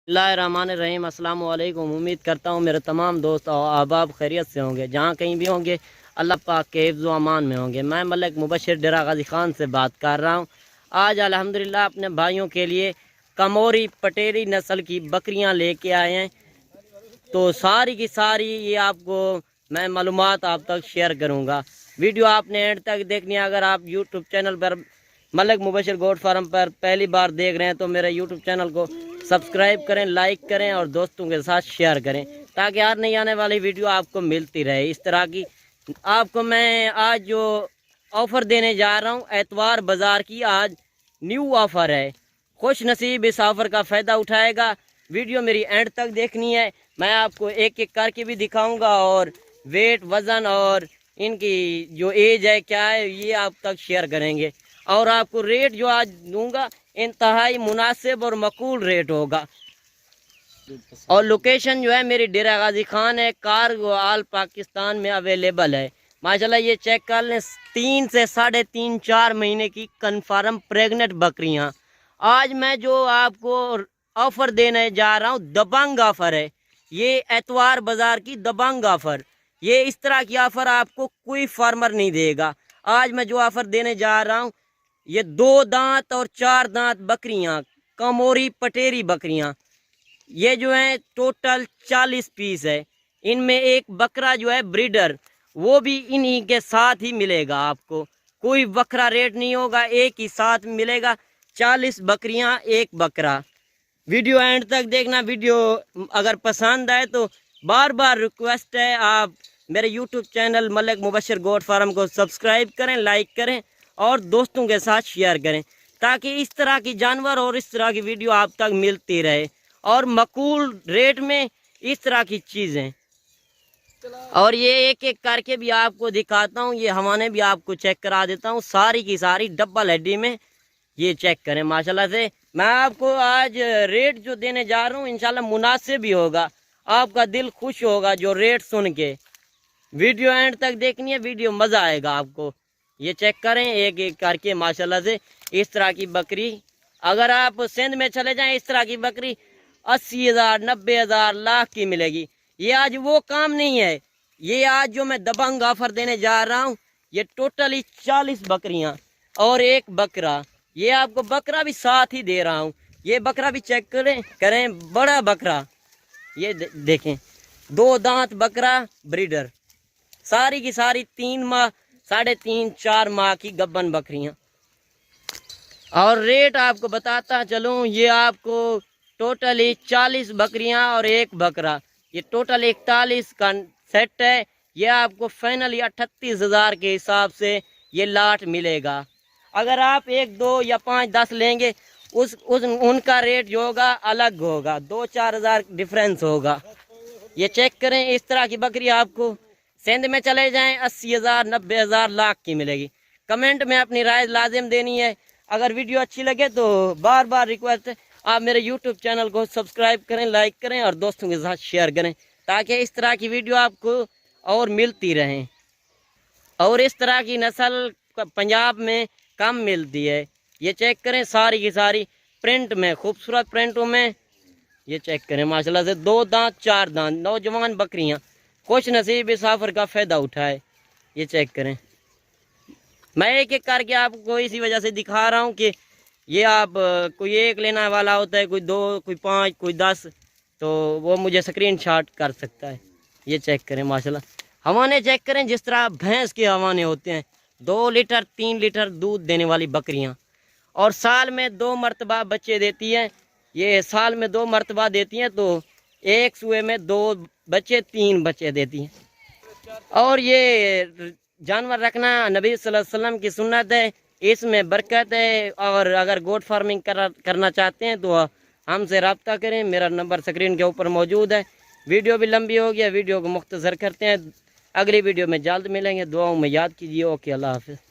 बिस्मिल्लाहिर्रहमानिर्रहीम। अस्सलाम वालेकुम। उम्मीद करता हूँ मेरे तमाम दोस्त और अहबाब खैरियत से होंगे, जहाँ कहीं भी होंगे अल्लाह पाक के हिफ्ज़ व अमान में होंगे। मैं मलिक मुबशिर डेरा गाजी ख़ान से बात कर रहा हूँ। आज अल्हम्दुलिल्लाह अपने भाइयों के लिए कमोरी पटेरी नस्ल की बकरियाँ लेके आए हैं। तो सारी की सारी ये आपको मैं मालूमात आप तक शेयर करूँगा। वीडियो आपने एंड तक देखनी है। अगर आप यूट्यूब चैनल पर मलिक मुबशिर गोट फार्म पर पहली बार देख रहे हैं तो मेरे यूट्यूब चैनल को सब्सक्राइब करें, लाइक करें और दोस्तों के साथ शेयर करें, ताकि हर नई आने वाली वीडियो आपको मिलती रहे। इस तरह की आपको मैं आज जो ऑफ़र देने जा रहा हूँ, एतवार बाज़ार की आज न्यू ऑफ़र है। खुश नसीब इस ऑफ़र का फ़ायदा उठाएगा। वीडियो मेरी एंड तक देखनी है। मैं आपको एक एक करके भी दिखाऊंगा और वेट, वज़न और इनकी जो एज है क्या है ये आप तक शेयर करेंगे। और आपको रेट जो आज दूंगा इंतहाई मुनासिब और मकबूल रेट होगा। और लोकेशन जो है मेरी डेरा गाजी खान है, कारगो आल पाकिस्तान में अवेलेबल है। माशाल्लाह ये चेक कर लें, 3 से 3.5 4 महीने की कन्फर्म प्रेग्नेंट बकरियां। आज मैं जो आपको ऑफ़र देने जा रहा हूँ दबंग ऑफ़र है। ये एतवार बाज़ार की दबंग ऑफ़र, ये इस तरह की ऑफ़र आपको कोई फार्मर नहीं देगा। आज मैं जो ऑफ़र देने जा रहा हूँ ये 2 दांत और 4 दांत बकरियां, कमोरी पटेरी बकरियां, ये जो है टोटल 40 पीस है। इनमें एक बकरा जो है ब्रीडर, वो भी इन्हीं के साथ ही मिलेगा। आपको कोई बकरा रेट नहीं होगा, एक ही साथ मिलेगा। 40 बकरियां, एक बकरा। वीडियो एंड तक देखना। वीडियो अगर पसंद आए तो बार बार रिक्वेस्ट है, आप मेरे YouTube channel Malik Mubashir goat farm को सब्सक्राइब करें, लाइक करें और दोस्तों के साथ शेयर करें, ताकि इस तरह की जानवर और इस तरह की वीडियो आप तक मिलती रहे और मकबूल रेट में इस तरह की चीज़ें। और ये एक एक करके भी आपको दिखाता हूँ, ये हवाने भी आपको चेक करा देता हूँ। सारी की सारी डबल हड्डी में, ये चेक करें माशाल्लाह से। मैं आपको आज रेट जो देने जा रहा हूँ इंशाल्लाह मुनासिब ही होगा, आपका दिल खुश होगा जो रेट सुन के। वीडियो एंड तक देखनी है, वीडियो मज़ा आएगा आपको। ये चेक करें एक एक करके माशाल्लाह से। इस तरह की बकरी अगर आप सिंध में चले जाएं, इस तरह की बकरी 80,000 90,000 लाख की मिलेगी। ये आज वो काम नहीं है। ये आज जो मैं दबंग ऑफर देने जा रहा हूँ, ये टोटली 40 बकरियाँ और एक बकरा। ये आपको बकरा भी साथ ही दे रहा हूँ। ये बकरा भी चेक करें बड़ा बकरा। ये देखें 2 दांत बकरा ब्रीडर, सारी की सारी 3 माह 3.5 4 माह की गब्बन बकरियां। और रेट आपको बताता चलूँ, ये आपको टोटली 40 बकरियां और एक बकरा, ये टोटल 41 का सेट है। ये आपको फाइनली 38,000 के हिसाब से ये लाट मिलेगा। अगर आप 1 2 या 5 10 लेंगे उनका रेट जो होगा अलग होगा, 2 4 हज़ार डिफरेंस होगा। ये चेक करें, इस तरह की बकरी आपको सिंध में चले जाएं 80,000 90,000 लाख की मिलेगी। कमेंट में अपनी राय लाजिम देनी है। अगर वीडियो अच्छी लगे तो बार बार रिक्वेस्ट है, आप मेरे यूट्यूब चैनल को सब्सक्राइब करें, लाइक करें और दोस्तों के साथ शेयर करें, ताकि इस तरह की वीडियो आपको और मिलती रहें। और इस तरह की नस्ल पंजाब में कम मिलती है। ये चेक करें सारी की सारी प्रिंट में, खूबसूरत प्रिंटों में। ये चेक करें माशाल्लाह से 2 दांत 4 दांत नौजवान बकरियां। खुश नसीब इस ऑफर का फ़ायदा उठाए। ये चेक करें, मैं एक एक करके आपको इसी वजह से दिखा रहा हूँ कि ये आप कोई एक लेने वाला होता है, कोई 2 कोई 5 कोई 10, तो वो मुझे स्क्रीनशॉट कर सकता है। ये चेक करें माशाल्लाह हवाने चेक करें, जिस तरह भैंस के हवाने होते हैं। 2 लीटर 3 लीटर दूध देने वाली बकरियाँ, और साल में 2 मरतबा बच्चे देती हैं। ये साल में 2 मरतबा देती हैं, तो एक सुए में 2 बच्चे 3 बच्चे देती हैं। और ये जानवर रखना नबी सल्लल्लाहु अलैहि वसल्लम की सुन्नत है, इसमें बरकत है। और अगर गोट फार्मिंग करना चाहते हैं तो हमसे रब्ता करें, मेरा नंबर स्क्रीन के ऊपर मौजूद है। वीडियो भी लंबी हो गया, वीडियो को मुख्तसर करते हैं। अगली वीडियो में जल्द मिलेंगे, दुआओं में याद कीजिए। ओके, अल्लाह हाफ़िज़।